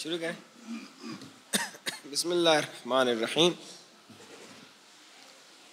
شروع کریں. بسم اللہ الرحمن الرحیم.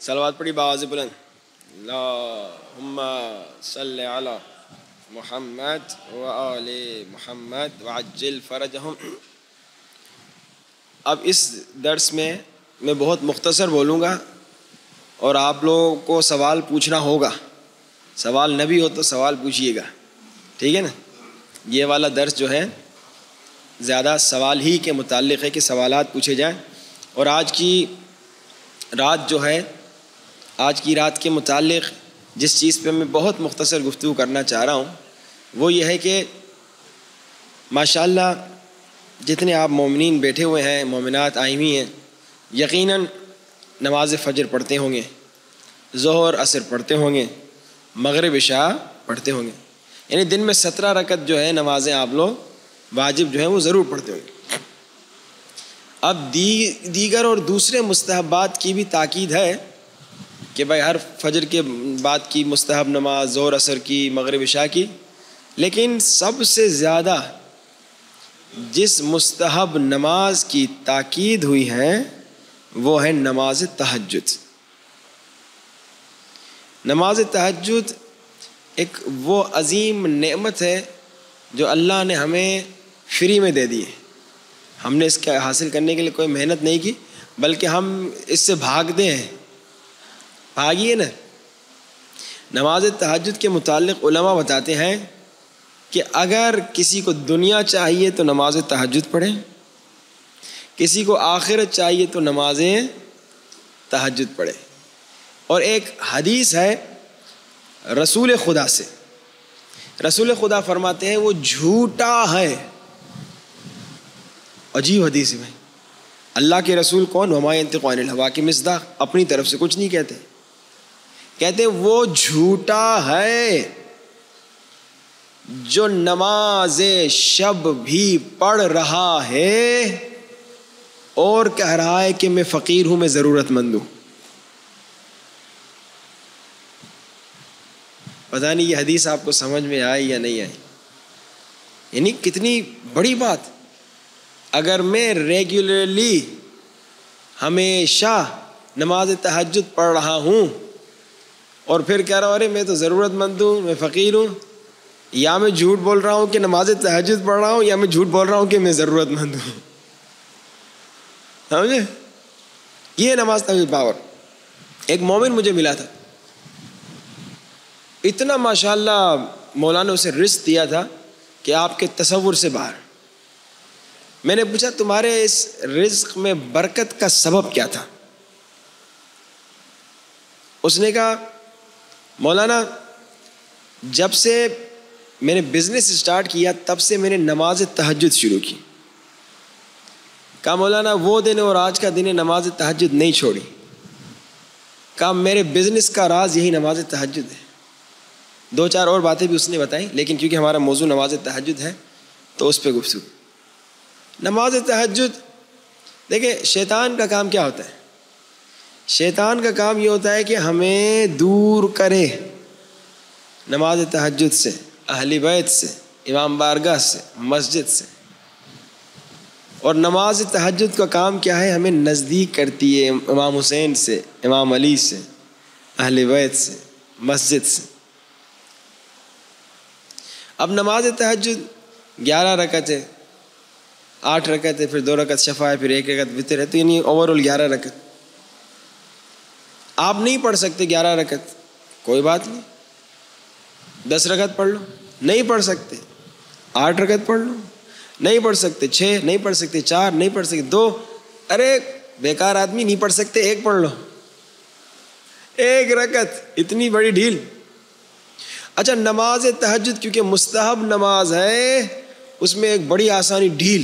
صلوات پڑھی بآواز بلند. اللہم صلی علی محمد وآل محمد وعجل فرجہم. اب اس درس میں بہت مختصر بولوں گا اور آپ لوگوں کو سوال پوچھنا ہوگا. سوال نہ بھی ہو تو سوال پوچھیے گا, ٹھیک ہے نا. یہ والا درس جو ہے زیادہ سوال ہی کے متعلق ہے کہ سوالات پوچھے جائیں. اور آج کی رات کے متعلق جس چیز پہ میں بہت مختصر گفتگو کرنا چاہ رہا ہوں وہ یہ ہے کہ ماشاءاللہ جتنے آپ مومنین بیٹھے ہوئے ہیں, مومنات آئی ہوئی ہیں, یقیناً نماز فجر پڑھتے ہوں گے, ظہر عصر پڑھتے ہوں گے, مغرب عشاء پڑھتے ہوں گے. یعنی دن میں 17 رکعت جو ہے نمازیں آپ لوگ واجب جو ہیں وہ ضرور پڑھتے ہوں گے. اب دیگر اور دوسرے مستحبات کی بھی تاکید ہے کہ بھائی ہر فجر کے بعد کی مستحب نماز, ظہر عصر کی, مغرب عشاء کی, لیکن سب سے زیادہ جس مستحب نماز کی تاکید ہوئی ہے وہ ہے نماز تہجد. نماز تہجد ایک وہ عظیم نعمت ہے جو اللہ نے ہمیں فری میں دے دی ہے. ہم نے اس کا حاصل کرنے کے لیے کوئی محنت نہیں کی, بلکہ ہم اس سے بھاگتے ہیں. بھاگیے نا. نماز تہجد کے متعلق علماء بتاتے ہیں کہ اگر کسی کو دنیا چاہیے تو نماز تہجد پڑھے, کسی کو آخرت چاہیے تو نماز تہجد پڑھے. اور ایک حدیث ہے رسول خدا سے, رسول خدا فرماتے ہیں وہ جھوٹا ہے. عجیب حدیث ہے بھائی. اللہ کے رسول کون؟ وما ينطق عن الهوى کی مصداق, اپنی طرف سے کچھ نہیں کہتے. کہتے ہیں وہ جھوٹا ہے جو نماز شب بھی پڑھ رہا ہے اور کہہ رہا ہے کہ میں فقیر ہوں, میں ضرورت مند ہوں. پتہ نہیں یہ حدیث آپ کو سمجھ میں آئی یا نہیں آئی. یعنی کتنی بڑی بات. اگر میں ریگولرلی ہمیشہ نماز تہجد پڑھ رہا ہوں اور پھر کہہ رہا ہوں ارے میں تو ضرورت مند ہوں, میں فقیر ہوں, یا میں جھوٹ بول رہا ہوں کہ نماز تہجد پڑھ رہا ہوں, یا میں جھوٹ بول رہا ہوں کہ میں ضرورت مند ہوں. سمجھے؟ یہ نماز تہجد پاور. ایک مومن مجھے ملا تھا, اتنا ماشاءاللہ مولا نے اسے رزق دیا تھا کہ آپ کے تصور سے باہر. میں نے پوچھا تمہارے اس رزق میں برکت کا سبب کیا تھا؟ اس نے کہا مولانا جب سے میں نے بزنس اسٹارٹ کیا تب سے میں نے نماز تہجد شروع کی. کہا مولانا وہ دن اور آج کا دن نماز تہجد نہیں چھوڑی. کہا میرے بزنس کا راز یہی نماز تہجد ہے. 2-4 اور باتیں بھی اس نے بتائیں, لیکن کیونکہ ہمارا موضوع نماز تہجد ہے تو اس پہ گفتگو. نماز تہجد دیکھیں شیطان کا کام کیا ہوتا ہے. شیطان کا کام یہ ہوتا ہے کہ ہمیں دور کرے نماز تہجد سے, اہل بیت سے, امام بارگاہ سے, مسجد سے. اور نماز تہجد کا کام کیا ہے؟ ہمیں نزدیک کرتی ہے امام حسین سے, امام علی سے, اہل بیت سے, مسجد سے. اب نماز تہجد 11 رکعت ہے, 8 رکعت ہے, پھر 2 رکعت شفع ہے, پھر 1 رکعت وتر ہے, تو یعنی اوورآل 11 رکعت. آپ نہیں پڑھ سکتے 11 رکعت, کوئی بات نہیں, 10 رکعت پڑھ لو. نہیں پڑھ سکتے 8 رکعت پڑھ لو. نہیں پڑھ سکتے 6, نہیں پڑھ سکتے 4, نہیں پڑھ سکتے 2. ارے بیکار آدمی, نہیں پڑھ سکتے 1 پڑھ لو, 1 رکعت, اتنی بڑی ڈھیل. اچھا نماز تہجد کیونکہ مستحب نماز ہے اس میں ایک بڑی آسانی ڈھیل.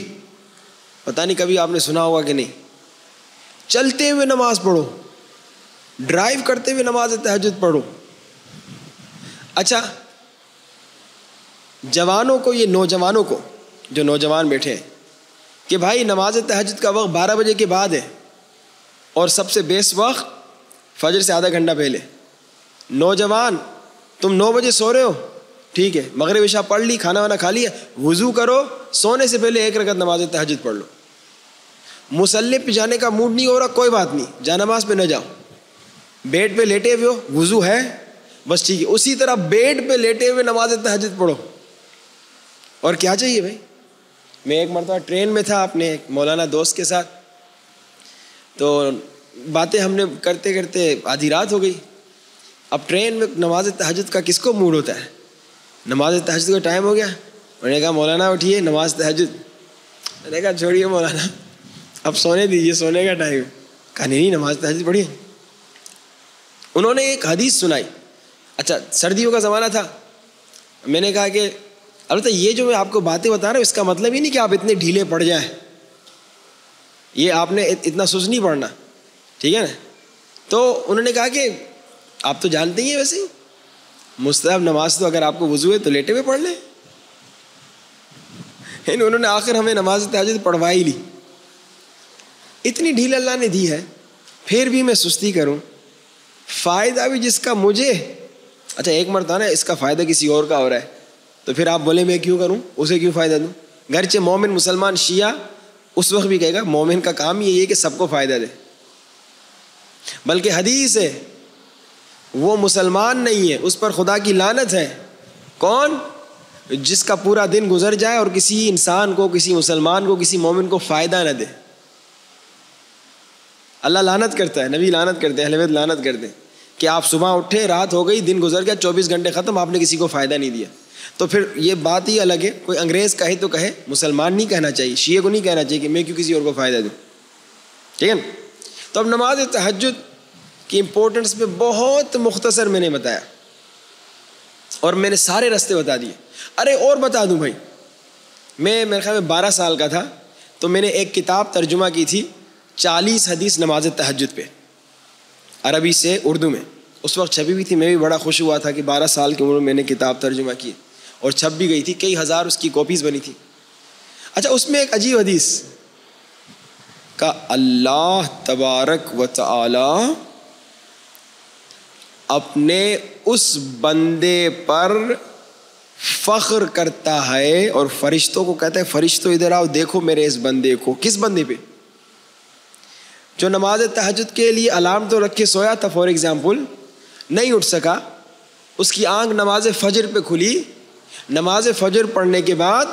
پتہ نہیں کبھی آپ نے سنا ہوگا کہ نہیں, چلتے ہوئے نماز پڑھو, ڈرائیو کرتے ہوئے نماز تہجد پڑھو. اچھا جوانوں کو, یہ نوجوانوں کو جو نوجوان بیٹھے ہیں کہ بھائی نماز تہجد کا وقت 12 بجے کے بعد ہے اور سب سے بیسٹ وقت فجر سے آدھا گھنٹہ پہلے. نوجوان تم 9 بجے سو رہے ہو, ٹھیک ہے مغرب عشاء پڑھ لی, کھانا وانا کھا لیا, وضو کرو, سونے سے پہلے 1 رکعت نماز تہجد پڑھ لو. مصلی پہ جانے کا موڈ نہیں ہو رہا, کوئی بات نہیں, جانماز پہ نہ جاؤ, بیڈ پہ لیٹے ہوئے ہو, وضو ہے بس ٹھیک ہے, اسی طرح بیڈ پہ لیٹے ہوئے نماز تہجد پڑھو. اور کیا چاہیے بھائی. میں ایک مرتبہ ٹرین میں تھا اپنے ایک مولانا دوست کے ساتھ, تو باتیں ہم نے کرتے کرتے آدھی رات ہو گئی. اب ٹرین میں نماز تہجد کا کس کو موڈ ہوتا ہے, نماز تہجد کا ٹائم ہو گیا, انہوں نے کہا مولانا اٹھیے نماز تہجد. میں نے کہا چھوڑیے مولانا اب سونے دیجیے, سونے کا ٹائم. کہا نہیں نماز تہجد پڑھیے. انہوں نے ایک حدیث سنائی. اچھا سردیوں کا زمانہ تھا, میں نے کہا کہ البتہ یہ جو میں آپ کو باتیں بتا رہا ہوں اس کا مطلب ہی نہیں کہ آپ اتنے ڈھیلے پڑ جائیں, یہ آپ نے اتنا سوچ نہیں پڑھنا, ٹھیک ہے نا. تو انہوں نے کہا کہ آپ تو جانتے ہی ہیں ویسے ہی مستحب نماز تو اگر آپ کو وضو ہے تو لیٹے ہوئے پڑھ لیں. انہوں نے آخر ہمیں نماز تہجد پڑھوا ہی لی. اتنی ڈھیل اللہ نے دی ہے, پھر بھی میں سستی کروں, فائدہ بھی جس کا مجھے, اچھا ایک مرتبہ نا اس کا فائدہ کسی اور کا ہو رہا ہے, تو پھر آپ بولے میں کیوں کروں, اسے کیوں فائدہ دوں. گرچہ مومن مسلمان شیعہ اس وقت بھی کہے گا مومن کا کام یہی ہے کہ سب کو فائدہ دے, بلکہ حدیث ہے وہ مسلمان نہیں ہے اس پر خدا کی لعنت ہے. کون؟ جس کا پورا دن گزر جائے اور کسی انسان کو, کسی مسلمان کو, کسی مومن کو فائدہ نہ دے. اللہ لعنت کرتا ہے, نبی لعنت کرتے ہیں, اہل بیت لعنت کرتے ہیں کہ آپ صبح اٹھے, رات ہو گئی, دن گزر گیا, 24 گھنٹے ختم, آپ نے کسی کو فائدہ نہیں دیا. تو پھر یہ بات ہی الگ ہے, کوئی انگریز کہے تو کہے, مسلمان نہیں کہنا چاہیے, شیعہ کو نہیں کہنا چاہیے کہ میں کیوں کسی اور کو فائدہ دوں, ٹھیک ہے نا. تو اب نماز تہجد کی امپورٹنس پہ بہت مختصر میں نے بتایا, اور میں نے سارے راستے بتا دیے. ارے اور بتا دوں بھائی, میں میرے خیال میں 12 سال کا تھا تو میں نے ایک کتاب ترجمہ کی تھی 40 حدیث نماز تہجد پہ, عربی سے اردو میں. اس وقت چھپی بھی تھی, میں بھی بڑا خوش ہوا تھا کہ 12 سال کی عمر میں نے کتاب ترجمہ کی, اور چھپ بھی گئی تھی, کئی ہزار اس کی کاپیز بنی تھی. اچھا اس میں ایک عجیب حدیث کا, اللہ تبارک و تعالی اپنے اس بندے پر فخر کرتا ہے اور فرشتوں کو کہتا ہے فرشتوں ادھر آؤ دیکھو میرے اس بندے کو. کس بندے پہ؟ جو نماز تہجد کے لیے الارم تو رکھ کے سویا تھا, فار ایگزامپل نہیں اٹھ سکا, اس کی آنکھ نماز فجر پہ کھلی, نماز فجر پڑھنے کے بعد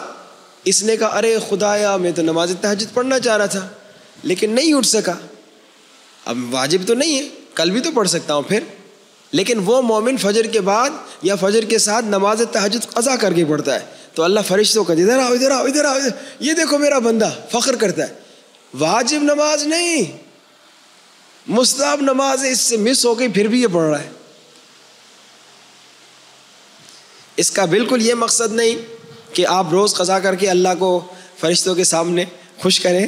اس نے کہا ارے خدایا میں تو نماز تہجد پڑھنا چاہ رہا تھا لیکن نہیں اٹھ سکا. اب واجب تو نہیں ہے, کل بھی تو پڑھ سکتا ہوں پھر, لیکن وہ مومن فجر کے بعد یا فجر کے ساتھ نماز تہجد قضا کر کے پڑھتا ہے, تو اللہ فرشتوں کا ادھر آؤ ادھر آؤ ادھر آؤ, یہ دیکھو میرا بندہ, فخر کرتا ہے. واجب نماز نہیں, مستحب نماز ہے, اس سے مس ہو گئی پھر بھی یہ پڑھ رہا ہے. اس کا بالکل یہ مقصد نہیں کہ آپ روز قضا کر کے اللہ کو فرشتوں کے سامنے خوش کریں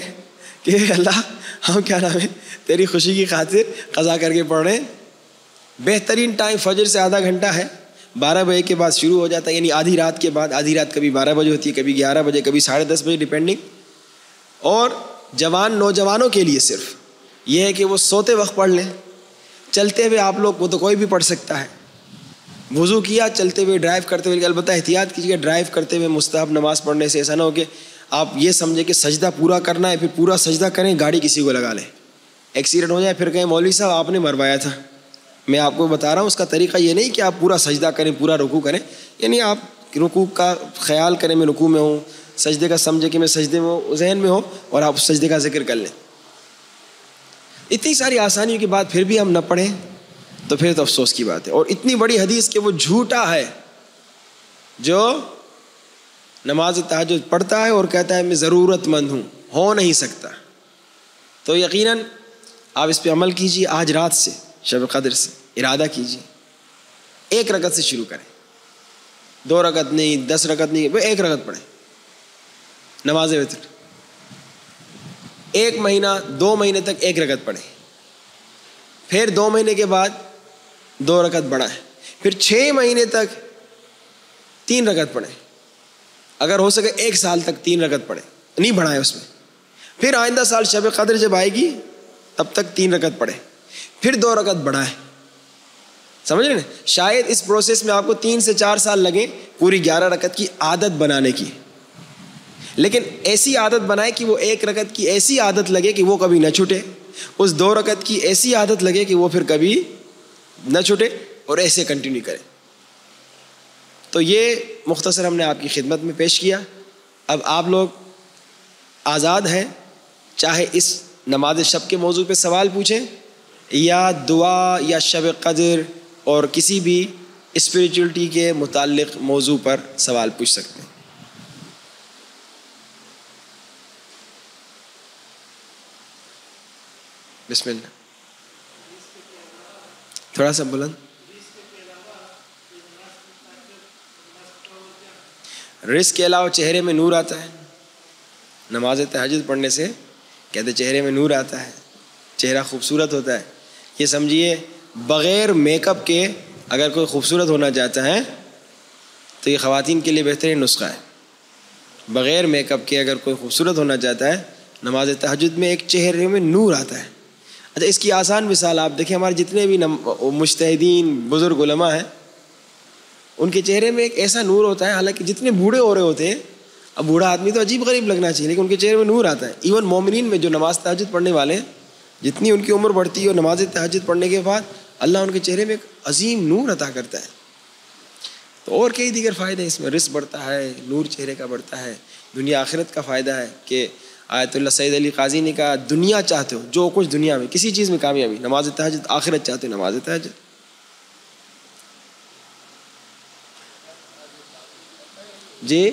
کہ اللہ ہم کیا نام ہے تیری خوشی کی خاطر قضا کر کے پڑھ رہے ہیں. بہترین ٹائم فجر سے آدھا گھنٹہ ہے, 12 بجے کے بعد شروع ہو جاتا ہے, یعنی آدھی رات کے بعد. آدھی رات کبھی 12 بجے ہوتی ہے, کبھی 11 بجے, کبھی 10:30 بجے, ڈیپینڈنگ. اور نوجوانوں کے لیے صرف یہ ہے کہ وہ سوتے وقت پڑھ لیں, چلتے ہوئے آپ لوگ, وہ تو کوئی بھی پڑھ سکتا ہے. وضو کیا, چلتے ہوئے, ڈرائیو کرتے ہوئے, البتہ احتیاط کیجیے ڈرائیو کرتے ہوئے مستحب نماز پڑھنے سے ایسا نہ ہو کہ آپ یہ سمجھیں کہ سجدہ پورا کرنا ہے, پھر پورا سجدہ کریں, گاڑی کسی کو لگا لیں, ایکسیڈنٹ ہو جائے, پھر کہیں مولوی صاحب آپ نے مروایا تھا. میں آپ کو بتا رہا ہوں اس کا طریقہ یہ نہیں کہ آپ پورا سجدہ کریں, پورا رکوع کریں, یعنی آپ رکوع کا خیال کریں میں رکوع میں ہوں, سجدے کا سمجھے کہ میں سجدے میں ہوں, ذہن میں ہو, اور آپ سجدے کا ذکر کر لیں. اتنی ساری آسانیوں کے بعد پھر بھی ہم نہ پڑھیں تو پھر تو افسوس کی بات ہے. اور اتنی بڑی حدیث کہ وہ جھوٹا ہے جو نماز تہجد پڑھتا ہے اور کہتا ہے میں ضرورت مند ہوں, ہو نہیں سکتا. تو یقیناً آپ اس پہ عمل کیجیے. آج رات سے, شب قدر سے ارادہ کیجیے, 1 رکعت سے شروع کریں, 2 رکعت نہیں, 10 رکعت نہیں, 1 رکعت پڑھیں نماز وتر. 1 مہینہ 2 مہینے تک 1 رکعت پڑھیں, پھر 2 مہینے کے بعد 2 رکعت بڑھائیں, پھر 6 مہینے تک 3 رکعت پڑھیں, اگر ہو سکے 1 سال تک 3 رکعت پڑھیں, نہیں بڑھائیں اس میں. پھر آئندہ سال شب قدر جب آئے گی تب تک 3 رکعت پڑھیں, پھر 2 رکعت بڑھائیں. سمجھ رہے ہیں؟ شاید اس پروسیس میں آپ کو 3 سے 4 سال لگیں پوری 11 رکعت کی عادت بنانے کی، لیکن ایسی عادت بنائے کہ وہ 1 رکعت کی ایسی عادت لگے کہ وہ کبھی نہ چھوٹے، اس 2 رکعت کی ایسی عادت لگے کہ وہ پھر کبھی نہ چھوٹے، اور ایسے کنٹینیو کریں۔ تو یہ مختصر ہم نے آپ کی خدمت میں پیش کیا۔ اب آپ لوگ آزاد ہیں، چاہے اس نماز شب کے موضوع پہ سوال پوچھیں، یا دعا یا شب قدر اور کسی بھی اسپریچولیٹی کے متعلق موضوع پر سوال پوچھ سکتے ہیں۔ بسم اللہ، تھوڑا سا بلند۔ رزق کے علاوہ چہرے میں نور آتا ہے، نماز تہجد پڑھنے سے کہتے چہرے میں نور آتا ہے، چہرہ خوبصورت ہوتا ہے۔ یہ سمجھیے بغیر میک اپ کے اگر کوئی خوبصورت ہونا چاہتا ہے تو یہ خواتین کے لیے بہترین نسخہ ہے۔ بغیر میک اپ کے اگر کوئی خوبصورت ہونا چاہتا ہے، نماز تہجد میں ایک چہرے میں نور آتا ہے۔ اچھا، اس کی آسان مثال آپ دیکھیں، ہمارے جتنے بھی مجتہدین بزرگ علماء ہیں، ان کے چہرے میں ایک ایسا نور ہوتا ہے، حالانکہ جتنے بوڑھے ہو رہے ہوتے ہیں، اب بوڑھا آدمی تو عجیب غریب لگنا چاہیے، لیکن ان کے چہرے میں نور آتا ہے۔ ایون مومنین میں جو نماز تہجد پڑھنے والے ہیں، جتنی ان کی عمر بڑھتی ہے اور نماز تہجد پڑھنے کے بعد اللہ ان کے چہرے میں ایک عظیم نور عطا کرتا ہے۔ تو اور کئی دیگر فائدے اس میں، رزق بڑھتا ہے، نور چہرے کا بڑھتا ہے، دنیا آخرت کا فائدہ ہے کہ آیت اللہ سید علی قاضی نے کہا دنیا چاہتے ہو، جو کچھ دنیا میں کسی چیز میں کامیابی، نماز تہجد، آخرت چاہتے ہو، نماز تہجد۔ جی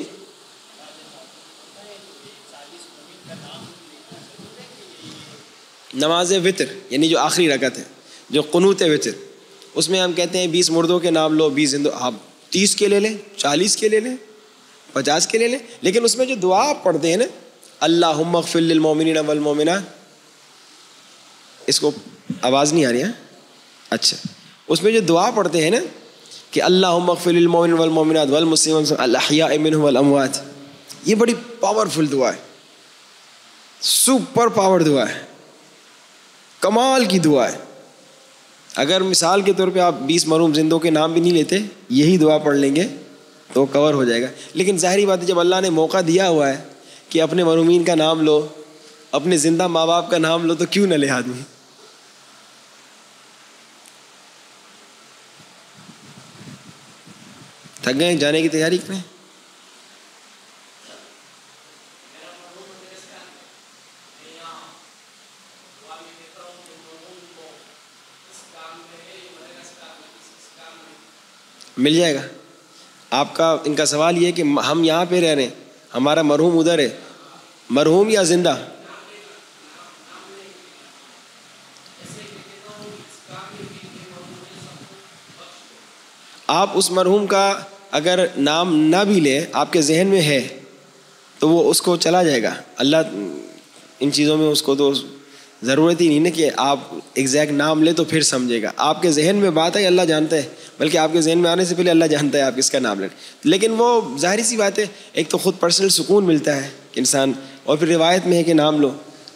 نماز وطر یعنی جو آخری رکعت ہے، جو قنوت وطر، اس میں ہم کہتے ہیں 20 مردوں کے نام لو، 20 زندوں، آپ 30 کے لے لیں، 40 کے لے لیں، 50 کے لے لیں، لیکن اس میں جو دعا آپ پڑھتے ہیں نا، اللہم اغفر للمؤمنین والمؤمنات، اس کو آواز نہیں آ رہی ہے؟ اچھا، اس میں جو دعا پڑھتے ہیں نا کہ اللہم اغفر للمؤمنین والمؤمنات والمسلمین الاحیاء منہم والاموات، یہ بڑی پاورفل دعا ہے، سپر پاور دعا ہے، کمال کی دعا ہے۔ اگر مثال کے طور پہ آپ 20 مرحوم زندوں کے نام بھی نہیں لیتے، یہی دعا پڑھ لیں گے تو کور ہو جائے گا۔ لیکن ظاہری بات ہے جب اللہ نے موقع دیا ہوا ہے کہ اپنے مرحومین کا نام لو، اپنے زندہ ماں باپ کا نام لو، تو کیوں نہ لے آدمی۔ تھک گئے، جانے کی تیاری کریں۔ مل جائے گا آپ کا۔ ان کا سوال یہ ہے کہ ہم یہاں پہ رہ رہے ہیں، ہمارا مرحوم ادھر ہے، مرحوم یا زندہ؟ آپ اس مرحوم کا اگر نام نہ بھی لیں، آپ کے ذہن میں ہے تو وہ اس کو چلا جائے گا۔ اللہ ان چیزوں میں اس کو تو ضرورت ہی نہیں نا کہ آپ ایگزیکٹ نام لیں تو پھر سمجھے گا۔ آپ کے ذہن میں بات ہے، اللہ جانتا ہے، بلکہ آپ کے ذہن میں آنے سے پہلے اللہ جانتا ہے آپ کس کا نام لیں۔ لیکن وہ ظاہری سی بات ہے، ایک تو خود پرسنل سکون ملتا ہے کہ انسان، اور پھر روایت میں ہے کہ نام لو،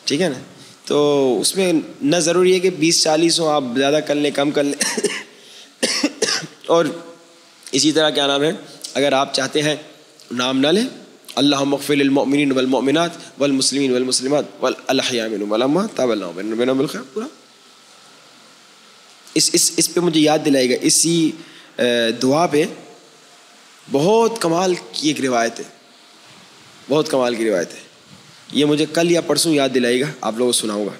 ٹھیک ہے نا۔ تو اس میں نہ ضروری ہے کہ 20-40 ہوں، آپ زیادہ کر لیں کم کر لیں۔ اور اسی طرح کیا نام ہے، اگر آپ چاہتے ہیں نام نہ لیں، اللہم اغفر للمؤمنین والمؤمنات والمسلمین والمسلمات والاحیاء منہم والاموات تاب اللہ بیننا بالخیر، پورا اس پہ مجھے یاد دلائے گا۔ اسی دعا پہ بہت کمال کی ایک روایت ہے، بہت کمال کی روایت ہے، یہ مجھے کل یا پرسوں یاد دلائے گا، آپ لوگوں کو سناؤں گا۔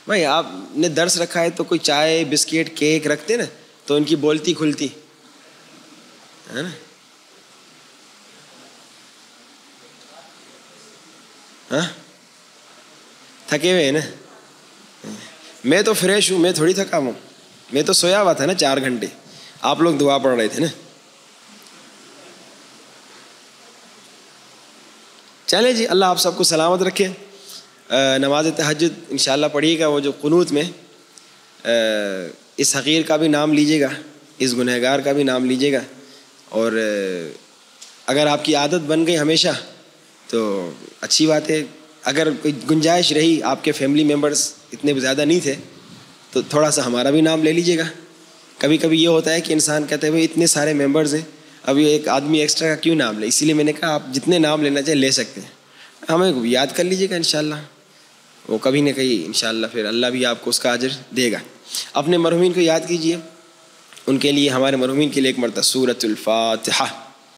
بھائی آپ نے درس رکھا ہے تو کوئی چائے بسکٹ کیک رکھتے نا تو ان کی بولتی کھلتی ہے نا۔ ہاں تھکے ہوئے ہیں نا، میں تو فریش ہوں، میں تھوڑی تھکا ہوں، میں تو سویا ہوا تھا نا 4 گھنٹے، آپ لوگ دعا پڑھ رہے تھے نا۔ چلیں جی، اللہ آپ سب کو سلامت رکھے۔ نماز تہجد انشاءاللہ پڑھیے گا، وہ جو قنوت میں اس حقیر کا بھی نام لیجیے گا، اس گنہگار کا بھی نام لیجیے گا، اور اگر آپ کی عادت بن گئی ہمیشہ تو اچھی بات ہے، اگر کوئی گنجائش رہی، آپ کے فیملی ممبرس اتنے زیادہ نہیں تھے، تو تھوڑا سا ہمارا بھی نام لے لیجیے گا. کبھی کبھی یہ ہوتا ہے کہ انسان کہتے ہیں بھائی اتنے سارے ممبرز ہیں، اب یہ ایک آدمی ایکسٹرا کا کیوں نام لے. اسی لیے میں نے کہا آپ جتنے نام لینا چاہے لے سکتے ہیں، ہمیں یاد کر لیجیے گا انشاءاللہ. وہ کبھی نہ کہیں انشاءاللہ پھر اللہ بھی آپ کو اس کا اجر دے گا. اپنے مرحومین کو یاد کیجیے، ان کے لیے، ہمارے مرحومین کے لیے ایک مرتبہ سورۃ الفاتحہ